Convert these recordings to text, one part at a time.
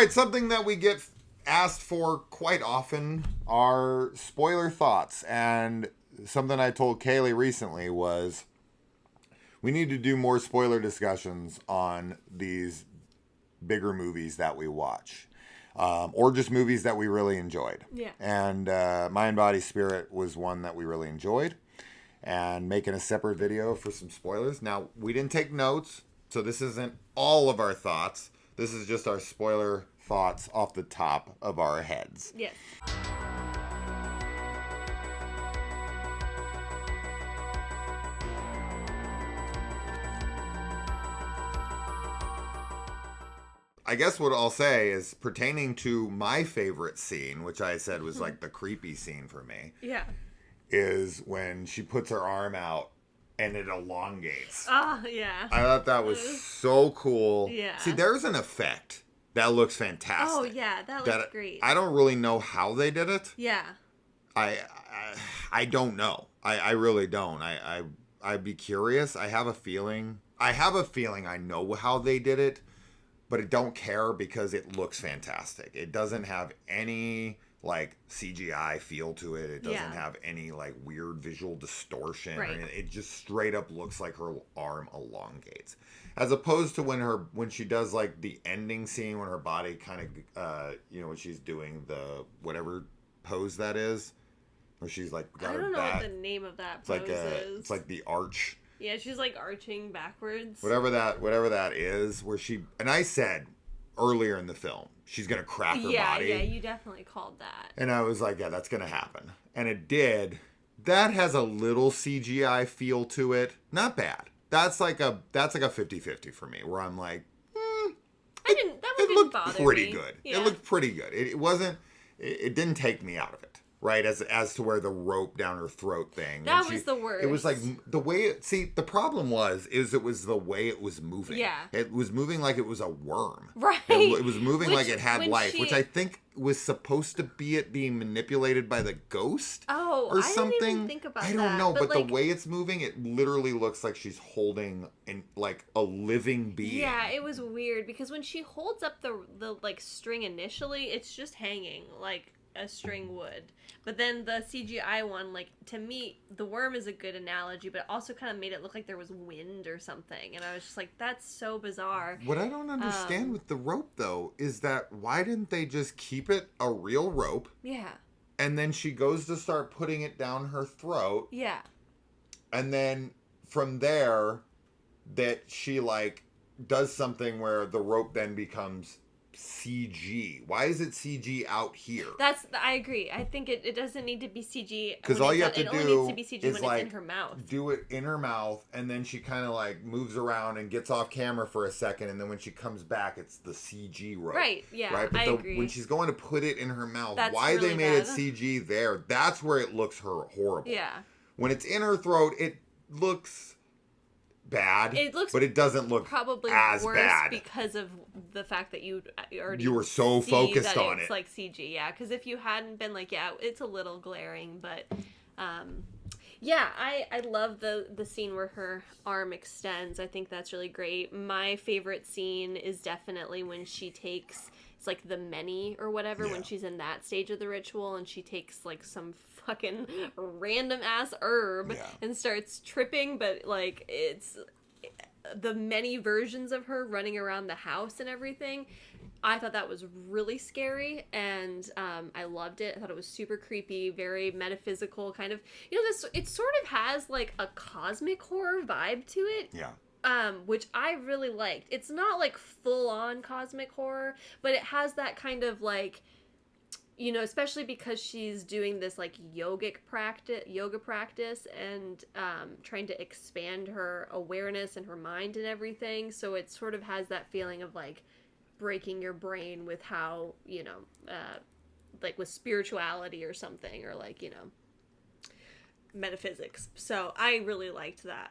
right, something that we get asked for quite often are spoiler thoughts. And something I told Kaylee recently was we need to do more spoiler discussions on these bigger movies that we watch. Or just movies that we really enjoyed. Yeah. And Mind, Body, Spirit was one that we really enjoyed. And making a separate video for some spoilers. Now, we didn't take notes, so this isn't all of our thoughts. This is just our spoiler thoughts off the top of our heads. Yes. I guess what I'll say is pertaining to my favorite scene, which I said was like the creepy scene for me. Yeah. Is when she puts her arm out and it elongates. Oh, yeah. I thought that was so cool. Yeah. See, there's an effect that looks fantastic. Oh, yeah. That looks great. I don't really know how they did it. Yeah. I don't know. I really don't. I'd be curious. I have a feeling I know how they did it, but I don't care because it looks fantastic. It doesn't have any like CGI feel to it. It doesn't have any like weird visual distortion. Right. It just straight up looks like her arm elongates. As opposed to when she does like the ending scene when her body kind of when she's doing the whatever pose that is, where she's like got her back. I don't know what the name of that pose is. It's like the arch. Yeah, she's like arching backwards. Whatever that is, where she and I said earlier in the film, she's going to crack her body. Yeah, you definitely called that. And I was like, yeah, that's going to happen. And it did. That has a little CGI feel to it. Not bad. That's like a 50-50 for me, where I'm like, it looked bother pretty me. good. Yeah. It looked pretty good. It didn't take me out of it. Right, as to where the rope down her throat thing. That was the worst. It was like the way the problem was it was the way it was moving. Yeah. It was moving like it was a worm. Right. It was moving like it had life, which I think was supposed to be it being manipulated by the ghost. Oh, or something. I didn't even think about that. I don't know, but like, the way it's moving, it literally looks like she's holding like a living being. Yeah, it was weird because when she holds up the like string initially, it's just hanging like a string would. But then the CGI one, like, to me, the worm is a good analogy, but it also kind of made it look like there was wind or something. And I was just like, that's so bizarre. What I don't understand with the rope, though, is that why didn't they just keep it a real rope? Yeah. And then she goes to start putting it down her throat. Yeah. And then from there, that she, like, does something where the rope then becomes CG. Why is it CG out here? I agree. I think it doesn't need to be CG. Because all you have to do it only needs to be CG is when like it's in her mouth. do it in her mouth, and then she kind of like moves around and gets off camera for a second, and then when she comes back, it's the CG rope. Right. Yeah. Right. But I agree. When she's going to put it in her mouth, That's why really they made bad. it CG there? That's where it looks horrible. Yeah. When it's in her throat, it looks bad. It looks, but it doesn't look probably as worse bad because of the fact that you were so focused on it's it. Like CG, yeah. Because if you hadn't been like, yeah, it's a little glaring, but yeah, I love the scene where her arm extends. I think that's really great. My favorite scene is definitely when she takes, it's like the many or whatever, when she's in that stage of the ritual and she takes like some fucking random ass herb and starts tripping, but like it's the many versions of her running around the house and everything. I thought that was really scary, and I loved it. I thought it was super creepy, very metaphysical, kind of, it sort of has like a cosmic horror vibe to it. Yeah. Which I really liked. It's not like full on cosmic horror, but it has that kind of like, especially because she's doing this like yoga practice and trying to expand her awareness and her mind and everything. So it sort of has that feeling of like breaking your brain with how, like with spirituality or something, or like, metaphysics. So I really liked that.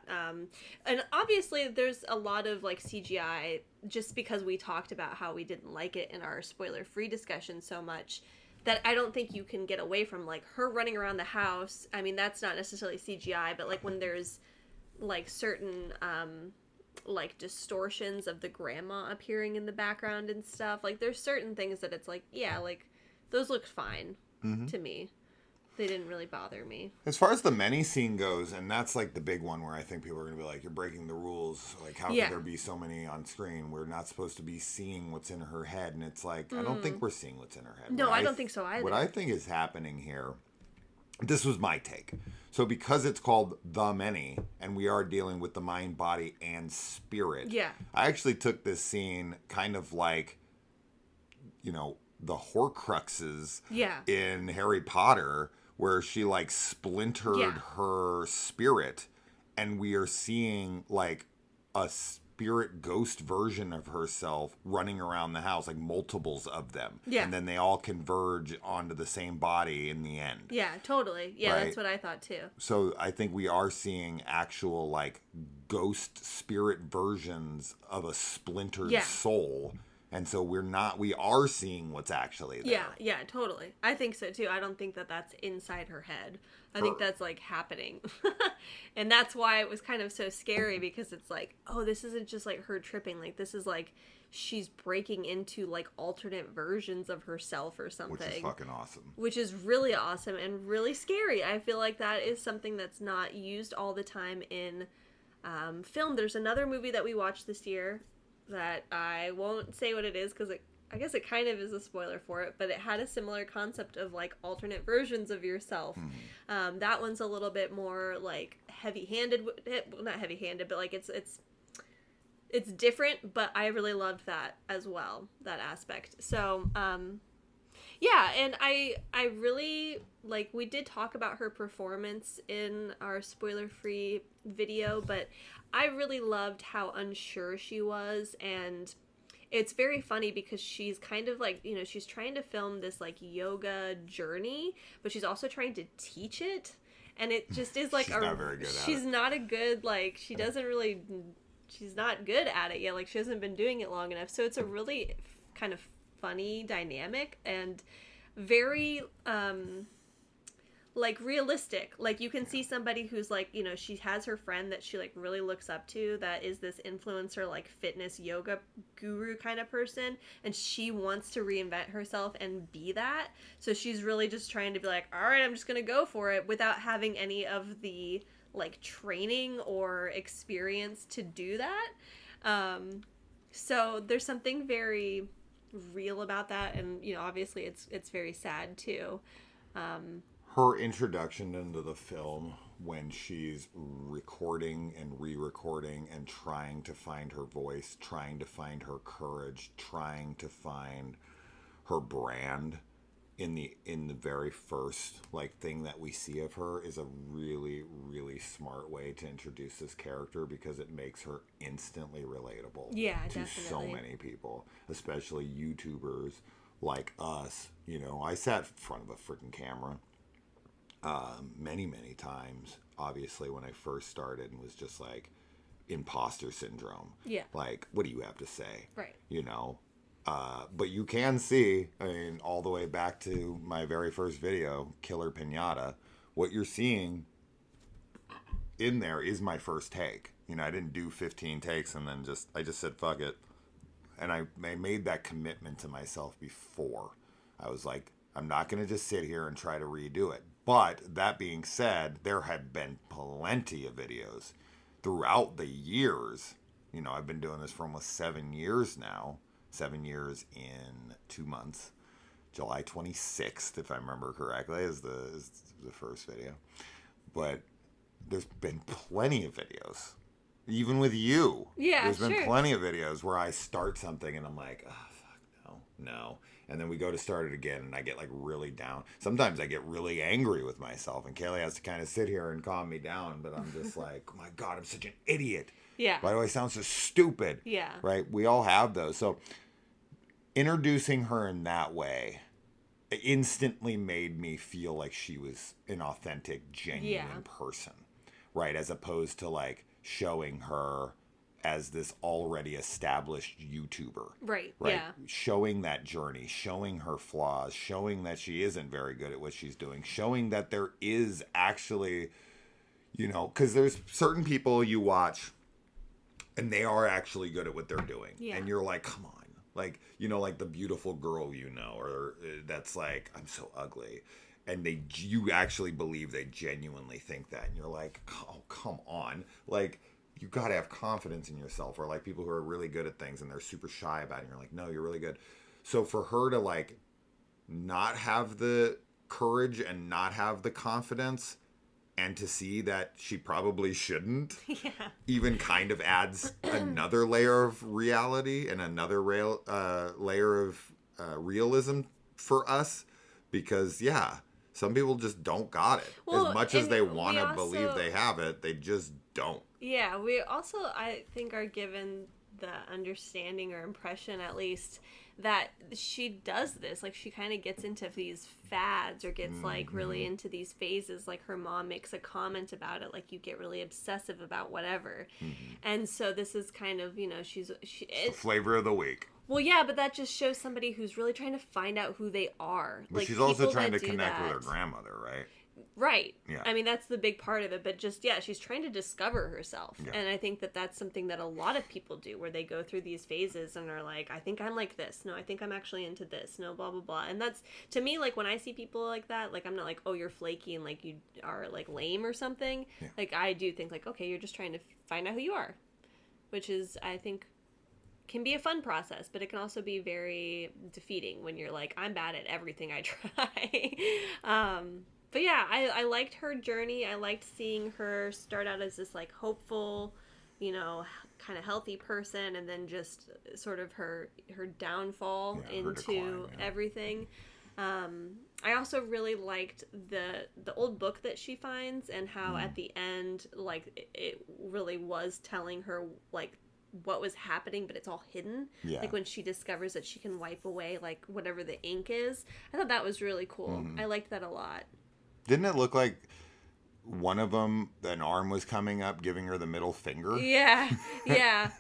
And obviously there's a lot of like CGI, just because we talked about how we didn't like it in our spoiler-free discussion so much, that I don't think you can get away from, like, her running around the house. I mean, that's not necessarily CGI, but like when there's like certain like distortions of the grandma appearing in the background and stuff. Like there's certain things that it's like, yeah, like those looked fine to me. They didn't really bother me. As far as the many scene goes, and that's like the big one where I think people are going to be like, you're breaking the rules. Like, how could there be so many on screen? We're not supposed to be seeing what's in her head. And it's like, I don't think we're seeing what's in her head. No, I don't think so either. What I think is happening here, this was my take. So because it's called The Many, and we are dealing with the mind, body, and spirit, I actually took this scene kind of like, you know, the Horcruxes in Harry Potter, where she like splintered her spirit, and we are seeing like a spirit ghost version of herself running around the house, like multiples of them. Yeah. And then they all converge onto the same body in the end. Yeah, totally. Yeah, right? That's what I thought too. So I think we are seeing actual like ghost spirit versions of a splintered soul. And so we are seeing what's actually there. Yeah, totally. I think so too. I don't think that that's inside her head. I think that's like happening. And that's why it was kind of so scary, because it's like, oh, this isn't just like her tripping. Like this is like she's breaking into like alternate versions of herself or something. Which is fucking awesome. Which is really awesome and really scary. I feel like that is something that's not used all the time in film. There's another movie that we watched this year that I won't say what it is, because I guess it kind of is a spoiler for it, but it had a similar concept of like alternate versions of yourself. That one's a little bit more like heavy-handed. Well, not heavy-handed, but like it's different, but I really loved that as well, that aspect. So, yeah, and I really, like, we did talk about her performance in our spoiler-free video, but I really loved how unsure she was, and it's very funny because she's kind of like, you know, she's trying to film this, like, yoga journey, but she's also trying to teach it, and it just is, like, she's not very good at it. She's not a good, like, she's not good at it yet, like, she hasn't been doing it long enough, so it's a really kind of funny dynamic, and very like realistic. Like you can see somebody who's like, you know, she has her friend that she like really looks up to, that is this influencer, like fitness yoga guru kind of person, and she wants to reinvent herself and be that, so she's really just trying to be like, all right, I'm just gonna go for it, without having any of the like training or experience to do that. So there's something very real about that, and you know, obviously it's very sad too. Her introduction into the film, when she's recording and re-recording and trying to find her voice, trying to find her courage, trying to find her brand in the very first like thing that we see of her, is a really, really smart way to introduce this character, because it makes her instantly relatable to definitely. So many people, especially YouTubers like us. You know, I sat in front of a freaking camera many times, obviously, when I first started, and was just like imposter syndrome. Yeah. Like, what do you have to say? Right. You know? But you can see, I mean, all the way back to my very first video, Killer Piñata, what you're seeing in there is my first take. You know, I didn't do 15 takes and then I just said, fuck it. And I made that commitment to myself before. I was like, I'm not going to just sit here and try to redo it. But that being said, there have been plenty of videos throughout the years. You know, I've been doing this for almost 7 years now. 7 years in 2 months. July 26th, if I remember correctly, is the first video. But there's been plenty of videos. Even with you. Yeah, there's been plenty of videos where I start something and I'm like, oh, fuck, no. And then we go to start it again and I get like really down. Sometimes I get really angry with myself, and Kaylee has to kind of sit here and calm me down. But I'm just like, oh my God, I'm such an idiot. Yeah. Why do I sound so stupid? Yeah. Right? We all have those. So introducing her in that way instantly made me feel like she was an authentic, genuine person. Right? As opposed to like showing her as this already established YouTuber. Right. Yeah. Showing that journey, showing her flaws, showing that she isn't very good at what she's doing, showing that there is actually, you know, because there's certain people you watch And they are actually good at what they're doing. Yeah. And you're like, come on. Like, you know, like the beautiful girl, you know, or that's like, I'm so ugly. And you actually believe they genuinely think that. And you're like, oh, come on. Like, you got to have confidence in yourself. Or like people who are really good at things and they're super shy about it. And you're like, no, you're really good. So for her to like not have the courage and not have the confidence, and to see that she probably shouldn't, even kind of adds another layer of reality and another layer of realism for us. Because, some people just don't got it. Well, as much as they want to believe they have it, they just don't. Yeah, we also, I think, are given the understanding or impression, at least, that she does this. Like, she kind of gets into these fads or gets, like, really into these phases. Like, her mom makes a comment about it. Like, you get really obsessive about whatever. And so this is kind of, you know, it's the flavor of the week. Well, yeah, but that just shows somebody who's really trying to find out who they are. But like, she's also trying to connect with her grandmother, right? Right. Yeah. I mean, that's the big part of it. But just, she's trying to discover herself. Yeah. And I think that that's something that a lot of people do, where they go through these phases and are like, I think I'm like this. No, I think I'm actually into this. No, blah, blah, blah. And that's, to me, like, when I see people like that, like, I'm not like, oh, you're flaky and, like, you are, like, lame or something. Yeah. Like, I do think, like, okay, you're just trying to find out who you are. Which is, I think, can be a fun process, but it can also be very defeating when you're like, I'm bad at everything I try. But yeah, I liked her journey. I liked seeing her start out as this like hopeful, you know, kind of healthy person, and then just sort of her downfall into decline, everything. I also really liked the old book that she finds, and how at the end, like, it really was telling her like what was happening, but it's all hidden. Yeah. Like when she discovers that she can wipe away like whatever the ink is. I thought that was really cool. I liked that a lot. Didn't it look like one of them, an arm was coming up, giving her the middle finger? Yeah,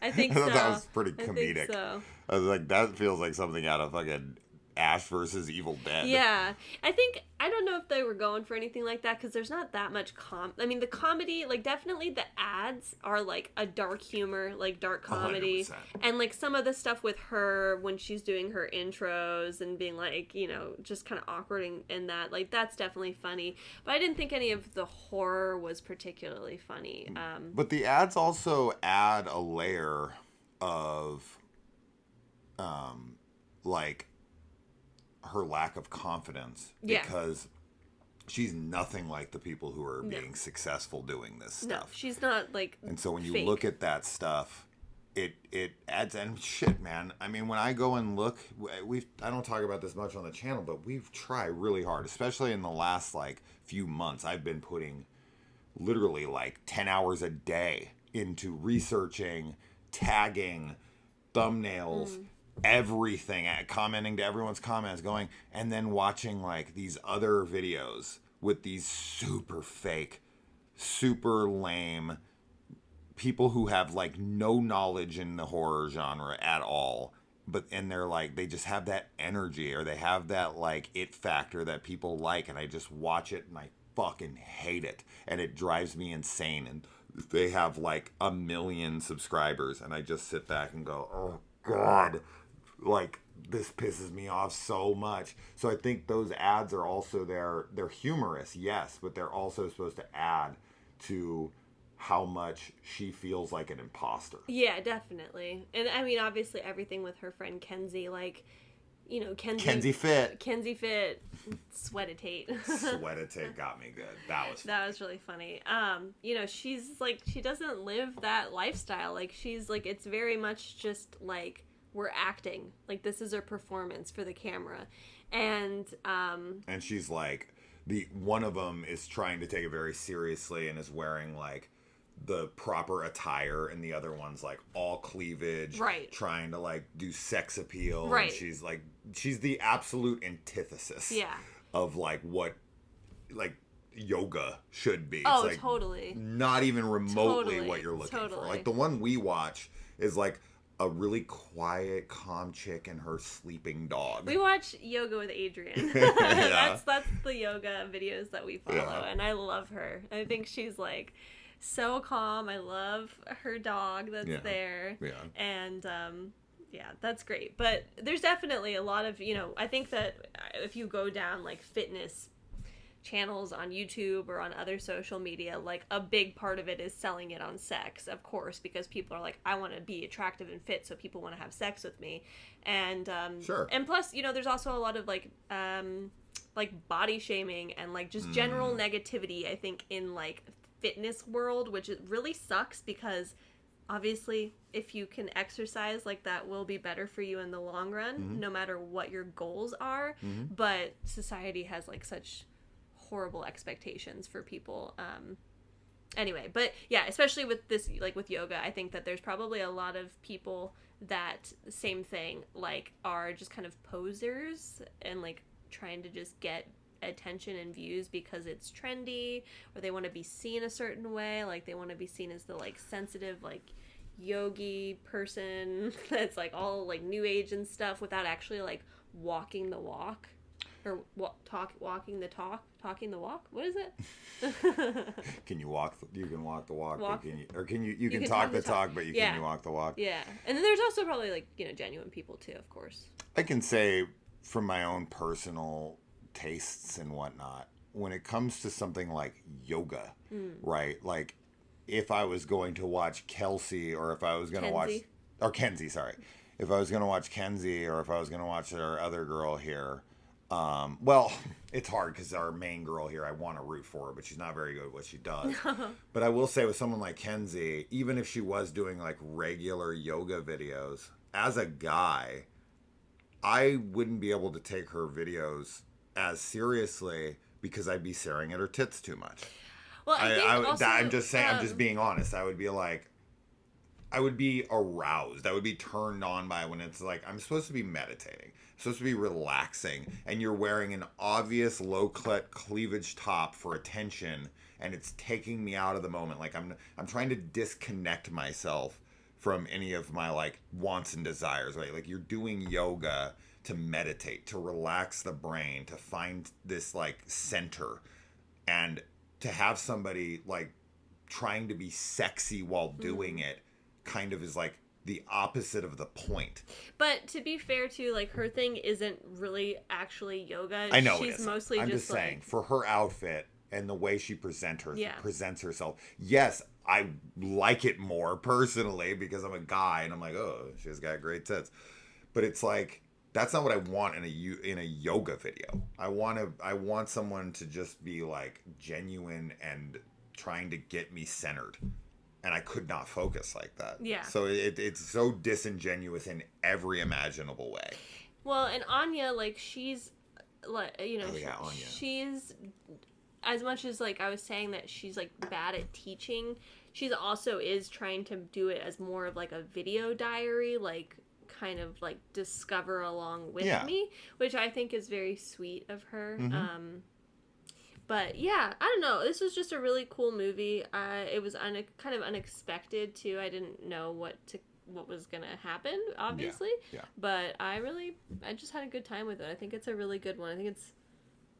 I think so. I thought that was pretty comedic. I think so. I was like, that feels like something out of fucking Ash versus Evil Dead. Yeah. I don't know if they were going for anything like that, because there's not that much I mean, the comedy, like, definitely the ads are, like, a dark humor, like, dark comedy. 100%. And, like, some of the stuff with her when she's doing her intros and being, like, you know, just kind of awkward in that, like, that's definitely funny. But I didn't think any of the horror was particularly funny. But the ads also add a layer of, like, her lack of confidence, because she's nothing like the people who are being successul doing this stuff. No, she's not like. And so when you look at that stuff, it adds, and shit, man. I mean, when I go and look, I don't talk about this much on the channel, but we've tried really hard, especially in the last like few months. I've been putting literally like 10 hours a day into researching, tagging, thumbnails. Everything, commenting to everyone's comments, going, and then watching like these other videos with these super fake, super lame people who have like no knowledge in the horror genre at all, and they're like, they just have that energy, or they have that like it factor that people like, and I just watch it and I fucking hate it, and it drives me insane. And they have like 1 million subscribers, and I just sit back and go, oh God, like, this pisses me off so much. So I think those ads are also they're humorous, yes, but they're also supposed to add to how much she feels like an imposter. Yeah, definitely. And I mean, obviously everything with her friend Kenzie, like, you know, Kenzie Fit, Sweatitate. Sweatitate got me good. That was really funny. You know, she's like, she doesn't live that lifestyle. Like, she's like, it's very much just like, we're acting, like this is a performance for the camera. And she's like, one of them is trying to take it very seriously and is wearing like the proper attire, and the other one's like all cleavage, right, trying to like do sex appeal, right. And she's the absolute antithesis, of like what like yoga should be. Oh, it's like totally not even remotely what you're looking for. Like the one we watch is like a really quiet, calm chick and her sleeping dog. We watch Yoga with Adrian. That's the yoga videos that we follow, and I love her. I think she's like, so calm. I love her dog that's there. Yeah. And yeah, that's great. But there's definitely a lot of, I think that if you go down like fitness channels on YouTube or on other social media, like a big part of it is selling it on sex, of course, because people are like, I want to be attractive and fit, so people want to have sex with me. And sure. And plus, there's also a lot of like body shaming and like just general negativity, I think, in like fitness world, which it really sucks because obviously if you can exercise, like that will be better for you in the long run, no matter what your goals are. But society has like such horrible expectations for people. Anyway, but yeah, especially with this, like with yoga, I think that there's probably a lot of people that same thing, like are just kind of posers and like trying to just get attention and views because it's trendy, or they want to be seen a certain way, like they want to be seen as the like sensitive like yogi person that's like all like new age and stuff without actually like walking the walk. Or walking the talk, talking the walk. What is it? Can you walk? You can walk the walk. Walk. Can you can talk the talk, but can you walk the walk? Yeah, and then there's also probably like genuine people too, of course. I can say from my own personal tastes and whatnot, when it comes to something like yoga, right? Like if I was going to watch Kelsey, or if I was going to watch, or Kenzie, sorry, if I was going to watch Kenzie, or if I was going to watch our other girl here. Well, it's hard because our main girl here, I want to root for her, but she's not very good at what she does. But I will say with someone like Kenzie, even if she was doing like regular yoga videos, as a guy, I wouldn't be able to take her videos as seriously because I'd be staring at her tits too much. Well, I'm just saying, I'm just being honest. I would be like, I would be aroused. I would be turned on by when it's like, I'm supposed to be meditating. I'm supposed to be relaxing. And you're wearing an obvious low-cut cleavage top for attention. And it's taking me out of the moment. Like I'm trying to disconnect myself from any of my like wants and desires, right? Like you're doing yoga to meditate, to relax the brain, to find this like center. And to have somebody like trying to be sexy while doing it kind of is like the opposite of the point. But to be fair too, like her thing isn't really actually yoga. I know she's mostly I'm just like... saying, for her outfit and the way she presents herself. Yes, I like it more personally because I'm a guy and I'm like, oh, she's got great tits. But it's like, that's not what I want in a yoga video. I want someone to just be like genuine and trying to get me centered. And I could not focus like that. Yeah. So it's so disingenuous in every imaginable way. Well, and Anya, like, she's, like, Anya. She's, as much as, like, I was saying that she's, like, bad at teaching, she's also is trying to do it as more of, like, a video diary, like, kind of, like, discover along with me, which I think is very sweet of her. But yeah, I don't know. This was just a really cool movie. It was kind of unexpected too. I didn't know what was gonna happen, obviously. Yeah. But I just had a good time with it. I think it's a really good one. I think it's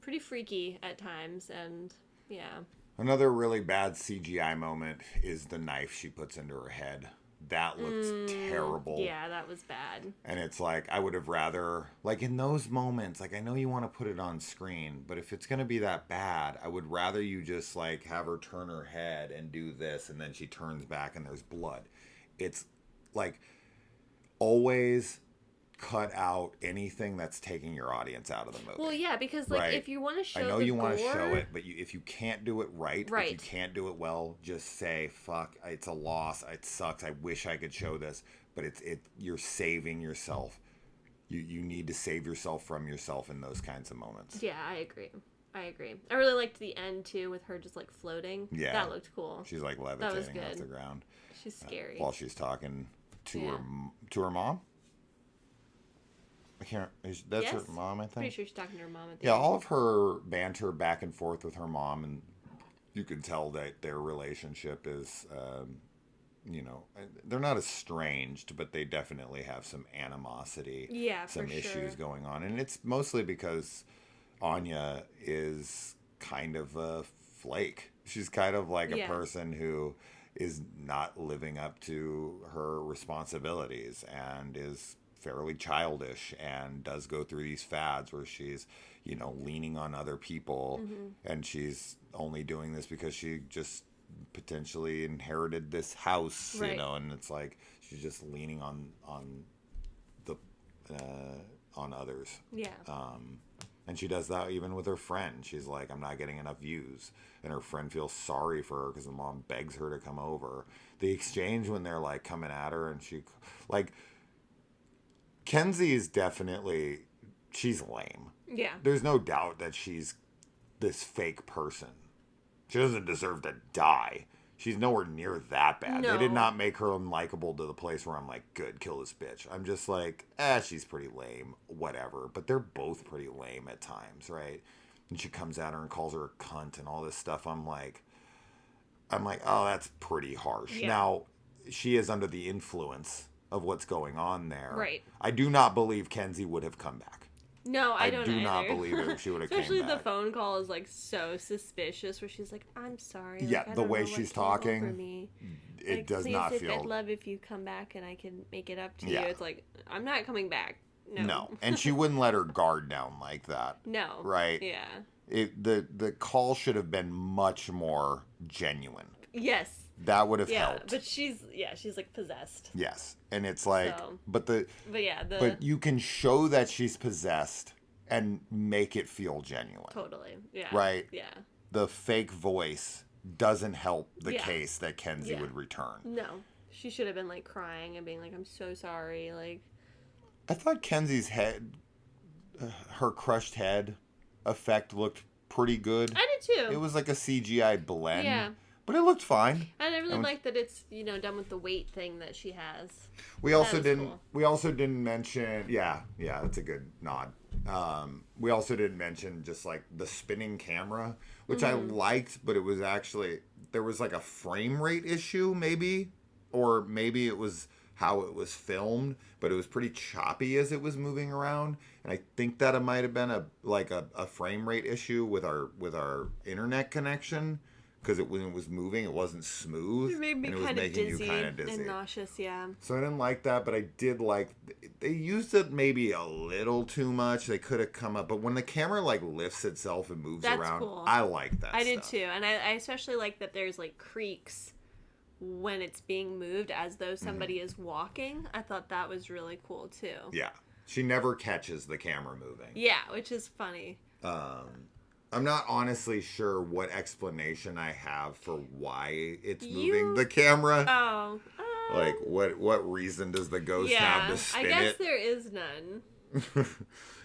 pretty freaky at times, and yeah. Another really bad CGI moment is the knife she puts into her head. That looks terrible. Yeah, that was bad. And it's like, I would have rather, like in those moments, like I know you want to put it on screen, but if it's going to be that bad, I would rather you just like have her turn her head and do this, and then she turns back and there's blood. It's like, always cut out anything that's taking your audience out of the movie. Well, yeah, because like if you want to show, I know you want to show it, but if you can't do it right, if you can't do it well, just say fuck. It's a loss. It sucks. I wish I could show this, but you're saving yourself. You need to save yourself from yourself in those kinds of moments. Yeah, I agree. I really liked the end too with her just like floating. Yeah, that looked cool. She's like levitating off the ground. She's scary while she's talking to her mom. I can't. That's her mom, I think. Pretty sure she's talking to her mom. All of her banter back and forth with her mom, and you can tell that their relationship is, they're not estranged, but they definitely have some animosity. Yeah, some issues going on, and it's mostly because Anya is kind of a flake. She's kind of like a Yeah. person who is not living up to her responsibilities and is fairly childish and does go through these fads where she's, leaning on other people, and she's only doing this because she just potentially inherited this house, Right. and it's like she's just leaning on the on others. Yeah. And she does that even with her friend. She's like, I'm not getting enough views. And her friend feels sorry for her because the mom begs her to come over. The exchange when they're like coming at her and she, like, Kenzie is definitely, she's lame. Yeah. There's no doubt that she's this fake person. She doesn't deserve to die. She's nowhere near that bad. No. They did not make her unlikable to the place where I'm like, good, kill this bitch. I'm just like, she's pretty lame, whatever. But they're both pretty lame at times, right? And she comes at her and calls her a cunt and all this stuff. I'm like, oh, that's pretty harsh. Yeah. Now, she is under the influence of what's going on there. Right. I do not believe Kenzie would have come back. No, I don't do not either. believe it if she would have came Especially back. the phone call is like so suspicious where she's like, I'm sorry. Yeah, like, I the don't way know what she's came over talking, me. it Like, does please, not I'd feel... love if you come back and I can make it up to Yeah. you. It's like, I'm not coming back. No. No, and she wouldn't let her guard down like that. No. Right? Yeah. The call should have been much more genuine. Yes. That would have Yeah, helped. but she's like possessed. Yes, and it's like, So. but yeah, but you can show that she's possessed and make it feel genuine. totally. Yeah. Right? Yeah. The fake voice doesn't help the Yeah. case that Kenzie Yeah. would return. No. She should have been like crying and being like, I'm so sorry. Like, I thought Kenzie's head, her crushed head effect looked pretty good. I did too. It was like a CGI blend. Yeah. But it looked fine. And I really And- like that it's, done with the weight thing that she has. We also was didn't. cool. We also didn't mention. Yeah, that's a good nod. We also didn't mention just like the spinning camera, which I liked, but it was actually there was like a frame rate issue, maybe, or maybe it was how it was filmed, but it was pretty choppy as it was moving around, and I think that it might have been a frame rate issue with our internet connection. Because when it was moving, it wasn't smooth. It made me and it was kind of making dizzy you kind of dizzy. and nauseous, yeah. So I didn't like that, but I did like... They used it maybe a little too much. They could have come up... But when the camera, like, lifts itself and moves That's around, cool. I like that I did stuff. too. And I especially like that there's, like, creaks when it's being moved as though somebody is walking. I thought that was really cool, too. Yeah. She never catches the camera moving. Yeah, which is funny. I'm not honestly sure what explanation I have for why it's moving the camera. Oh. Like, what reason does the ghost have to spin it? I guess there is none.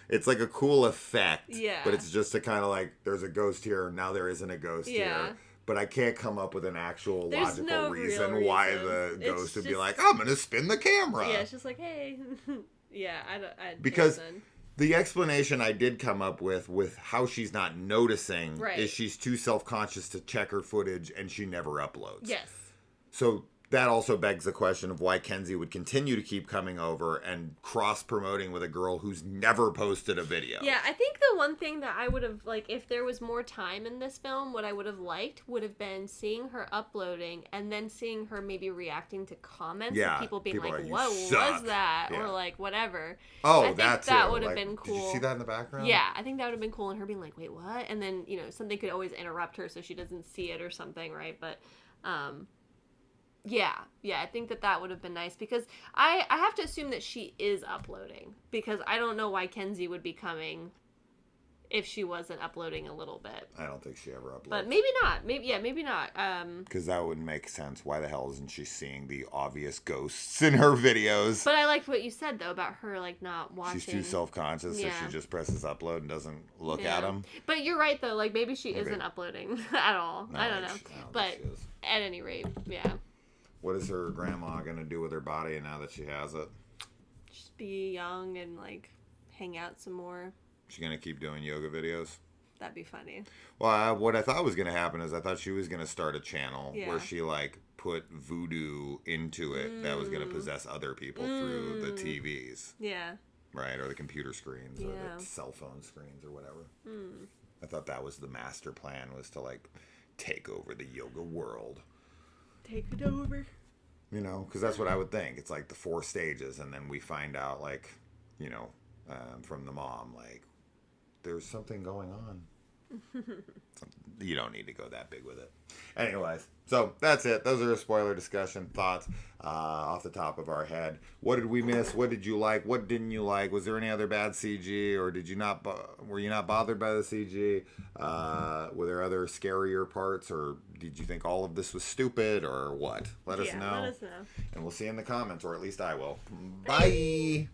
It's like a cool effect. Yeah. But it's just to kind of like, there's a ghost here, now there isn't a ghost Yeah. here. But I can't come up with an actual There's logical no reason real why reason. the It's ghost would be just- like, I'm going to spin the camera. Yeah, it's just like, hey. Yeah, I Because there's none. the explanation I did come up with how she's not noticing Right. is she's too self-conscious to check her footage and she never uploads. Yes. So that also begs the question of why Kenzie would continue to keep coming over and cross-promoting with a girl who's never posted a video. Yeah, I think the one thing that I would have, like, if there was more time in this film, what I would have liked would have been seeing her uploading and then seeing her maybe reacting to comments Yeah, and people being people like, are, "You what suck." was that? Yeah. Or, like, whatever. Oh, I think that that too. would have Like, been cool. Did you see that in the background? Yeah, I think that would have been cool, and her being like, wait, what? And then, something could always interrupt her so she doesn't see it or something, right? But, yeah, I think that would have been nice, because I have to assume that she is uploading, because I don't know why Kenzie would be coming if she wasn't uploading a little bit. I don't think she ever uploads. But maybe not. Maybe not. Because that wouldn't make sense. Why the hell isn't she seeing the obvious ghosts in her videos? But I liked what you said, though, about her, like, not watching. She's too self-conscious, so Yeah. she just presses upload and doesn't look Yeah. at them. But you're right, though. Like, maybe she Maybe. isn't uploading at all. I don't know. But think she is. at any rate, yeah. What is her grandma going to do with her body now that she has it? Just be young and, like, hang out some more. She going to keep doing yoga videos? That'd be funny. Well, what I thought was going to happen is I thought she was going to start a channel Yeah. where she, like, put voodoo into it that was going to possess other people through the TVs, Yeah. right? Or the computer screens or Yeah. the cell phone screens or whatever. I thought that was the master plan, was to, like, take over the yoga world. Take it over. You know, because that's what I would think. It's like the 4 stages, and then we find out, like, you know, from the mom, like, there's something going on. You don't need to go that big with it. Anyways, so that's it. Those are a spoiler discussion thoughts off the top of our head. What did we miss? What did you like? What didn't you like? Was there any other bad CG, or did you not? Were you not bothered by the CG? Were there other scarier parts, or did you think all of this was stupid, or what? Let us know. Let us know. And we'll see you in the comments, or at least I will. Bye.